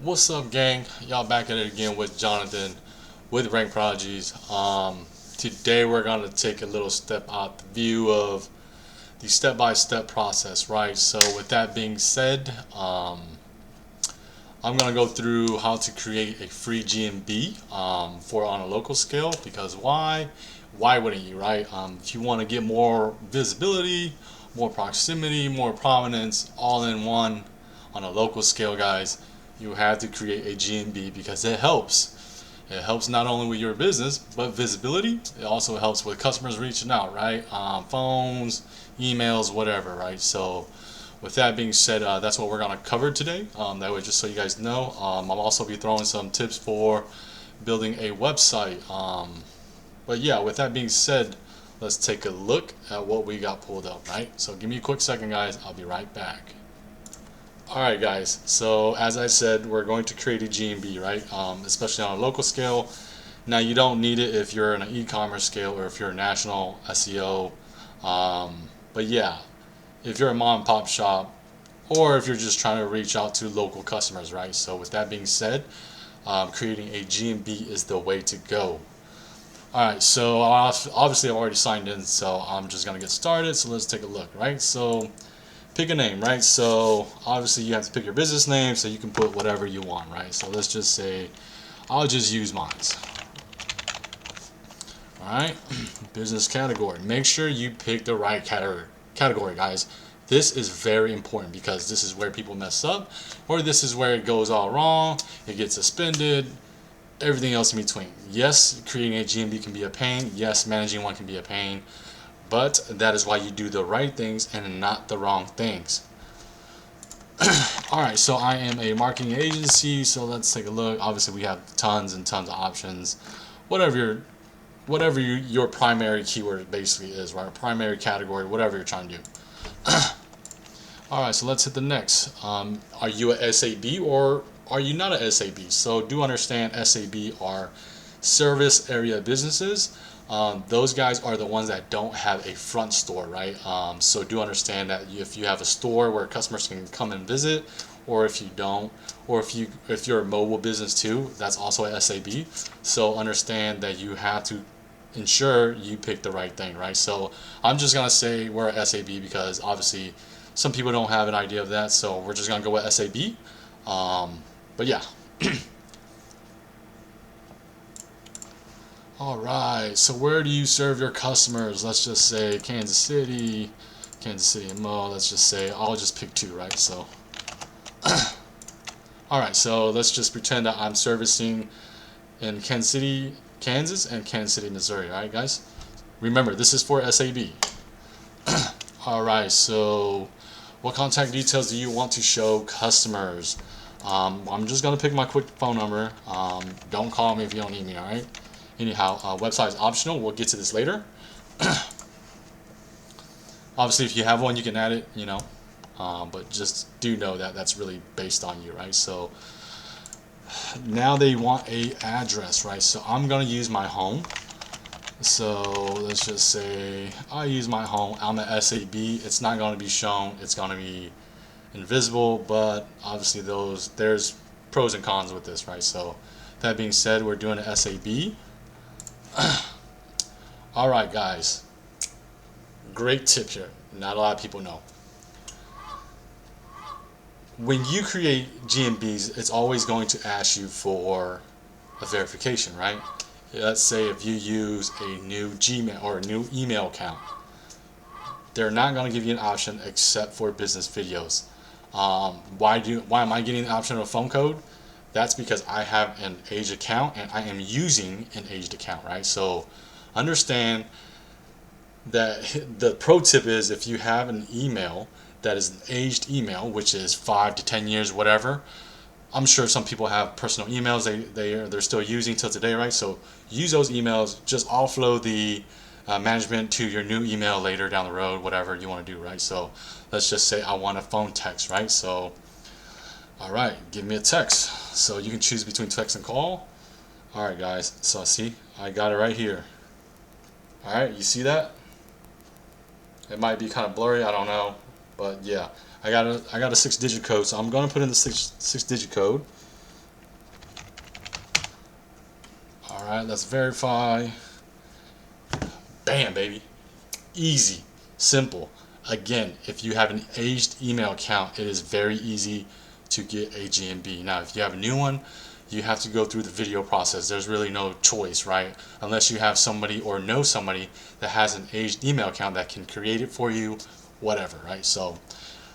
What's up, gang? Y'all back at it again with Jonathan with RankProdigys. Today we're gonna take a little step out the view of the step-by-step process, right? So with that being said, I'm gonna go through how to create a free GMB for on a local scale. Because why? Why wouldn't you, right? If you want to get more visibility, more proximity, more prominence, all in one on a local scale, guys, you have to create a GMB because it helps. It helps not only with your business, but visibility. It also helps with customers reaching out, right? Phones, emails, whatever, right? So with that being said, that's what we're going to cover today. That way, just so you guys know, I'll also be throwing some tips for building a website. But yeah, with that being said, let's take a look at what we got pulled up, right? So give me a quick second, guys. I'll be right back. Alright, guys, so as I said, we're going to create a GMB, right? Especially on a local scale. Now, you don't need it if you're in an e-commerce scale or if you're a national SEO. But yeah, if you're a mom and pop shop, or if you're just trying to reach out to local customers, right? So with that being said, creating a GMB is the way to go. Alright, so obviously I've already signed in, so I'm just going to get started. So let's take a look, right? So pick a name, right? So obviously you have to pick your business name, so you can put whatever you want, right? So let's just say, I'll just use mine. Alright, business category. Make sure you pick the right category, guys. This is very important because this is where people mess up, or this is where it goes all wrong, it gets suspended, everything else in between. Yes, creating a GMB can be a pain. Yes, managing one can be a pain. But that is why you do the right things and not the wrong things. Alright, so I am a marketing agency, so let's take a look. Obviously we have tons and tons of options. Whatever your primary keyword basically is, right? Primary category, whatever you're trying to do. Alright, so let's hit the next. Are you a SAB or are you not a SAB? So do understand SAB are service area businesses. Those guys are the ones that don't have a front store, right? So do understand that if you have a store where customers can come and visit, or if you don't, or if you're a mobile business too, that's also a SAB. So understand that you have to ensure you pick the right thing, right? So I'm just gonna say we're a SAB because obviously some people don't have an idea of that, so we're just gonna go with SAB. But yeah. Alright, so where do you serve your customers? Let's just say Kansas City and Mo. Let's just say, I'll just pick two, right? So, alright, so let's just pretend that I'm servicing in Kansas City, Kansas, and Kansas City, Missouri, alright, guys? Remember, this is for SAB. Alright, so what contact details do you want to show customers? I'm just going to pick my quick phone number. Don't call me if you don't need me, alright? Anyhow, website is optional. We'll get to this later. Obviously, if you have one, you can add it, you know. But just do know that that's really based on you, right? So now they want a address, right? So I'm going to use my home. So let's just say I use my home. I'm an SAB. It's not going to be shown. It's going to be invisible. But obviously, there's pros and cons with this, right? So that being said, we're doing an SAB. Alright, guys, great tip here. Not a lot of people know. When you create GMBs, it's always going to ask you for a verification, right? Let's say if you use a new Gmail or a new email account, they're not going to give you an option except for business videos. Why am I getting the option of a phone code? That's because I have an aged account and I am using an aged account, right? So understand that the pro tip is if you have an email that is an aged email, which is 5 to 10 years, whatever. I'm sure some people have personal emails they're still using till today, right? So use those emails, just offload the management to your new email later down the road, whatever you want to do, right? So let's just say I want a phone text, right? So alright, give me a text. So you can choose between text and call. Alright, guys, so see, I got it right here. Alright, you see that? It might be kind of blurry, I don't know. But yeah, I got a 6-digit code, so I'm going to put in the six-digit code. All right, let's verify. Bam, baby. Easy, simple. Again, if you have an aged email account, it is very easy to get a GMB. Now, if you have a new one, you have to go through the video process. There's really no choice, right? Unless you have somebody or know somebody that has an aged email account that can create it for you, whatever, right? So,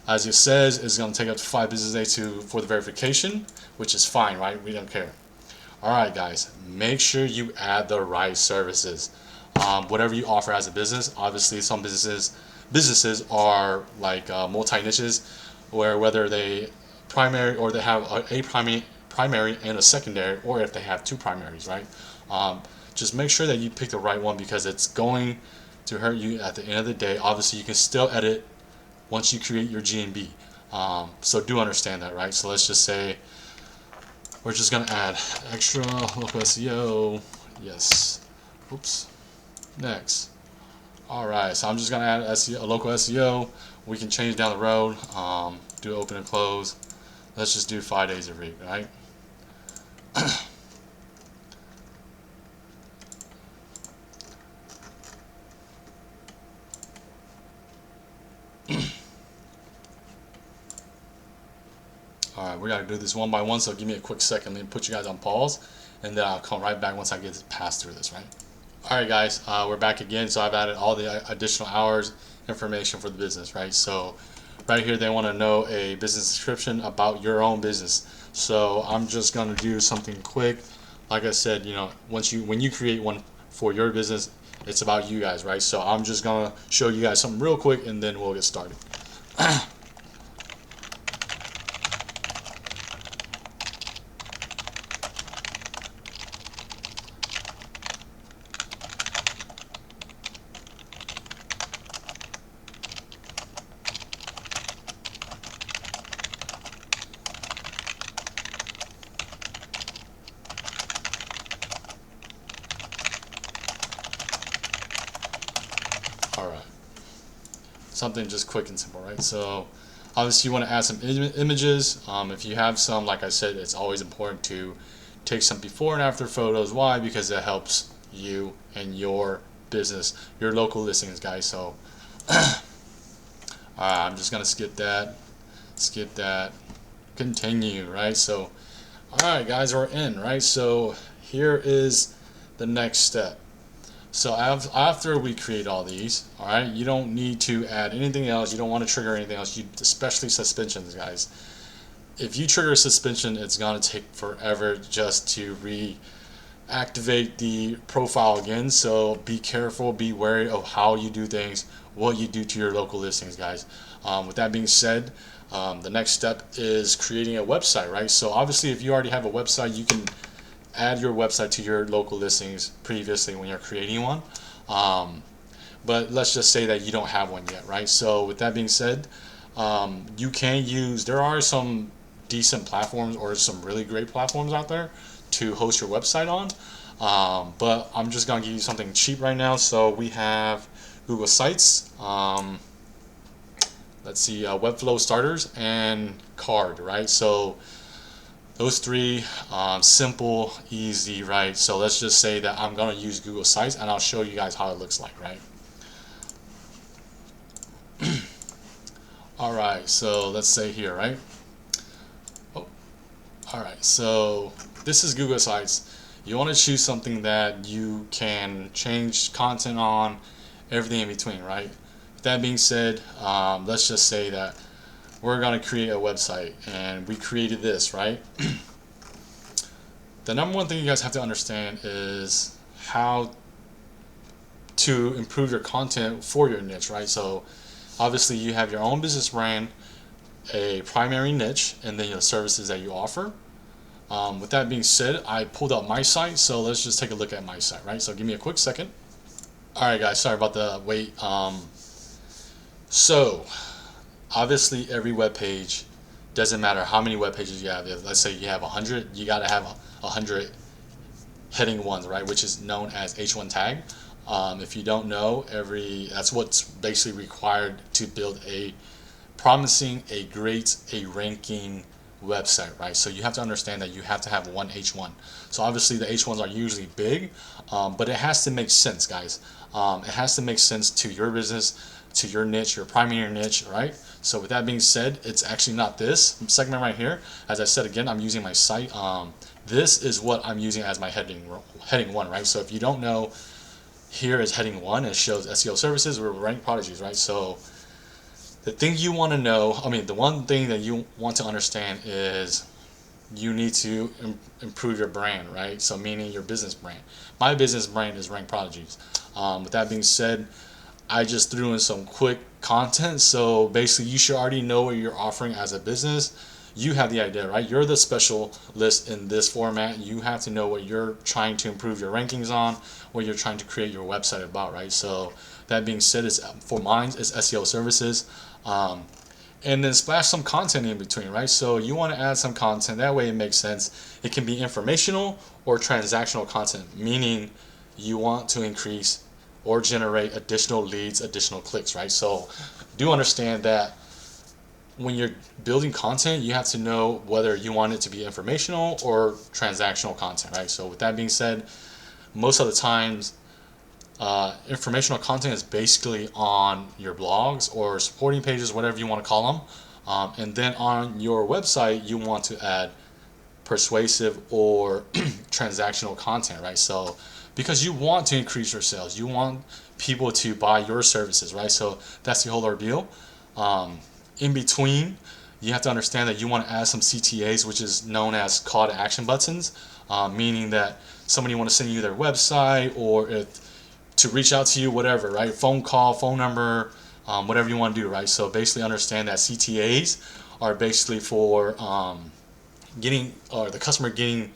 as it says, it's going to take up to 5 business days for the verification, which is fine, right? We don't care. All right, guys, make sure you add the right services. Whatever you offer as a business, obviously some businesses are like multi-niches, where whether they primary or they have a primary and a secondary, or if they have 2 primaries, right? Just make sure that you pick the right one, because it's going to hurt you at the end of the day. Obviously, you can still edit once you create your GMB. So do understand that, right? So let's just say we're just gonna add extra local SEO. Yes. Oops. Next. Alright, so I'm just gonna add SEO, a local SEO. We can change down the road, do open and close. Let's just do 5 days a week, right? Alright, we gotta do this one by one, so give me a quick second. Let me put you guys on pause, and then I'll come right back once I get passed through this, right? Alright guys, we're back again. So I've added all the additional hours information for the business, right? So right here they want to know a business description about your own business. So I'm just going to do something quick. Like I said, you know, when you create one for your business, it's about you guys, right? So I'm just going to show you guys something real quick, and then we'll get started. Alright, something just quick and simple, right? So obviously you want to add some images. If you have some, like I said, it's always important to take some before and after photos. Why? Because it helps you and your business, your local listings, guys. So I'm just gonna skip that, continue, right? So alright guys, we're in, right? So here is the next step. So after we create all these, all right, you don't need to add anything else. You don't want to trigger anything else, especially suspensions, guys. If you trigger a suspension, it's going to take forever just to reactivate the profile again. So be careful, be wary of how you do things, what you do to your local listings, guys. With that being said, the next step is creating a website, right? So obviously, if you already have a website, you can add your website to your local listings previously when you're creating one. But let's just say that you don't have one yet, right? So with that being said, you can use, there are some decent platforms or some really great platforms out there to host your website on. But I'm just gonna give you something cheap right now. So we have Google Sites, let's see, Webflow Starters, and Card, right? So those 3, simple, easy, right? So let's just say that I'm going to use Google Sites, and I'll show you guys how it looks like, right? Alright, so let's say here, right? Oh, alright, so this is Google Sites. You want to choose something that you can change content on, everything in between, right? With that being said, let's just say that we're going to create a website, and we created this, right? The number one thing you guys have to understand is how to improve your content for your niche, right? So obviously you have your own business brand, a primary niche, and then your services that you offer. With that being said, I pulled up my site, so let's just take a look at my site, right? So give me a quick second. Alright guys, sorry about the wait. So obviously every web page, doesn't matter how many web pages you have. Let's say you have 100, you got to have 100 heading ones, right, which is known as H1 tag. If you don't know, that's what's basically required to build a promising, a great, a ranking website, right? So you have to understand that you have to have one H1. So obviously the H1s are usually big, but it has to make sense, guys. It has to make sense to your business, to your niche, your primary niche, right? So with that being said, it's actually not this segment right here. As I said again, I'm using my site. This is what I'm using as my heading one, right? So if you don't know, here is heading one. It shows SEO services or RankProdigys, right? So the thing you want to know, the one thing that you want to understand is you need to improve your brand, right? So meaning your business brand. My business brand is RankProdigys. With that being said, I just threw in some quick content. So basically, you should already know what you're offering as a business. You have the idea, right? You're the specialist in this format. You have to know what you're trying to improve your rankings on, what you're trying to create your website about, right? So that being said, for mine, it's SEO services. And then splash some content in between, right? So you want to add some content. That way it makes sense. It can be informational or transactional content, meaning you want to increase or generate additional leads, additional clicks, right? So do understand that when you're building content, you have to know whether you want it to be informational or transactional content, right? So with that being said, most of the times, informational content is basically on your blogs or supporting pages, whatever you want to call them. And then on your website, you want to add persuasive or transactional content, right? So because you want to increase your sales, you want people to buy your services, right? So that's the whole ordeal. In between, you have to understand that you want to add some CTAs, which is known as call to action buttons, meaning that somebody want to send you their website or to reach out to you, whatever, right? Phone call, phone number, whatever you want to do, right? So basically understand that CTAs are basically for the customer getting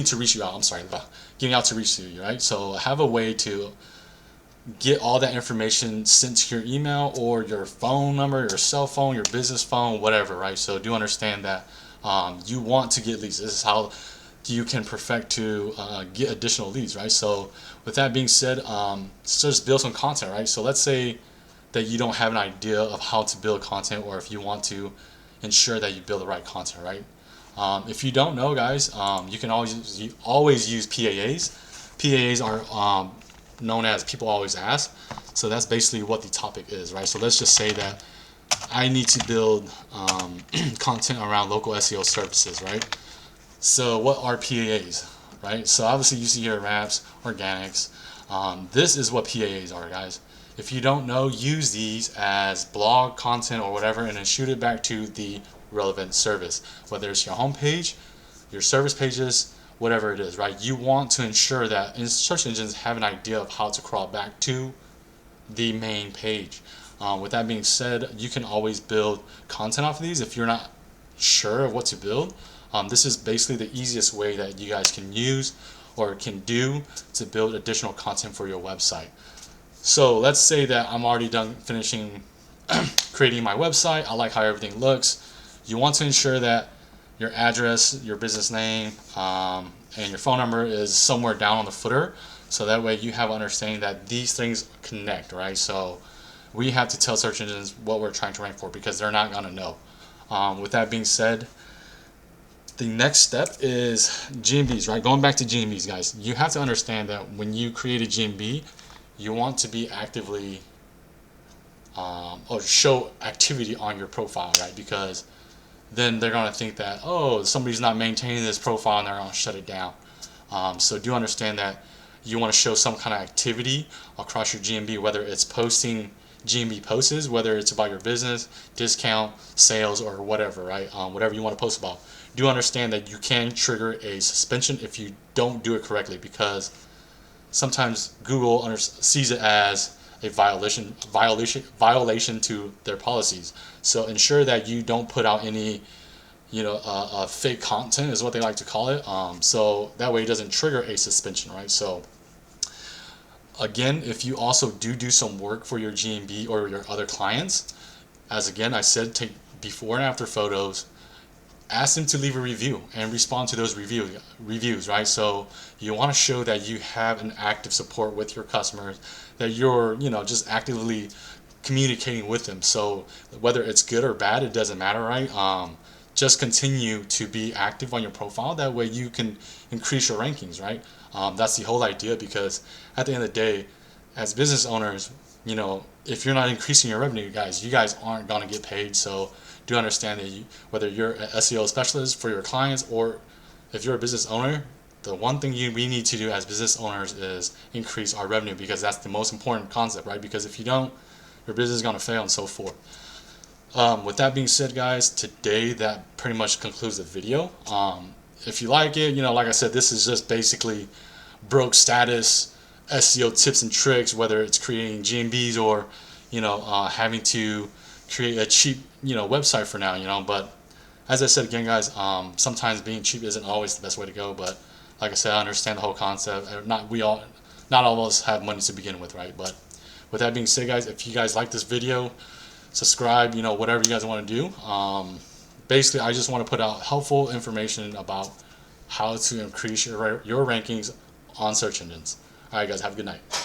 to reach you out. Getting out to reach you, right? So have a way to get all that information sent to your email or your phone number, your cell phone, your business phone, whatever, right? So do understand that you want to get leads. This is how you can perfect to get additional leads, right? So with that being said, just build some content, right? So let's say that you don't have an idea of how to build content, or if you want to ensure that you build the right content, right? If you don't know, guys, you can always use PAAs. PAAs are known as people always ask. So that's basically what the topic is, right? So let's just say that I need to build content around local SEO services, right? So what are PAAs, right? So obviously you see here wraps, organics. This is what PAAs are, guys. If you don't know, use these as blog content or whatever, and then shoot it back to the relevant service, whether it's your homepage, your service pages, whatever it is, right? You want to ensure that search engines have an idea of how to crawl back to the main page. With that being said, you can always build content off of these if you're not sure of what to build. This is basically the easiest way that you guys can use or can do to build additional content for your website. So let's say that I'm already done finishing creating my website. I like how everything looks. You want to ensure that your address, your business name, and your phone number is somewhere down on the footer, so that way you have understanding that these things connect, right? So we have to tell search engines what we're trying to rank for, because they're not going to know. With that being said, the next step is GMBs, right? Going back to GMBs, guys, you have to understand that when you create a GMB, you want to be actively or show activity on your profile, right? Because then they're going to think that, oh, somebody's not maintaining this profile and they're going to shut it down. So do understand that you want to show some kind of activity across your GMB, whether it's posting GMB posts, whether it's about your business, discount, sales, or whatever, right? Whatever you want to post about. Do understand that you can trigger a suspension if you don't do it correctly, because sometimes Google sees it as a violation to their policies. So ensure that you don't put out any, fake content is what they like to call it. So that way it doesn't trigger a suspension, right? So again, if you also do some work for your GMB or your other clients, as again I said, take before and after photos. Ask them to leave a review and respond to those reviews, right? So you want to show that you have an active support with your customers, that you're, just actively communicating with them. So whether it's good or bad, it doesn't matter, right? Just continue to be active on your profile. That way you can increase your rankings, right? That's the whole idea, because at the end of the day, as business owners, if you're not increasing your revenue, you guys aren't going to get paid. So do understand that whether you're an SEO specialist for your clients or if you're a business owner, the one thing we need to do as business owners is increase our revenue, because that's the most important concept, right? Because if you don't, your business is going to fail and so forth. With that being said, guys, today that pretty much concludes the video. If you like it, like I said, this is just basically broke status SEO tips and tricks, whether it's creating GMBs or having to create a cheap website for now, but as I said again, guys, sometimes being cheap isn't always the best way to go. But like I said, I understand the whole concept. Not all of us have money to begin with, right? But with that being said, guys, if you guys like this video, subscribe, whatever you guys want to do. Basically, I just want to put out helpful information about how to increase your rankings on search engines. All right, guys, have a good night.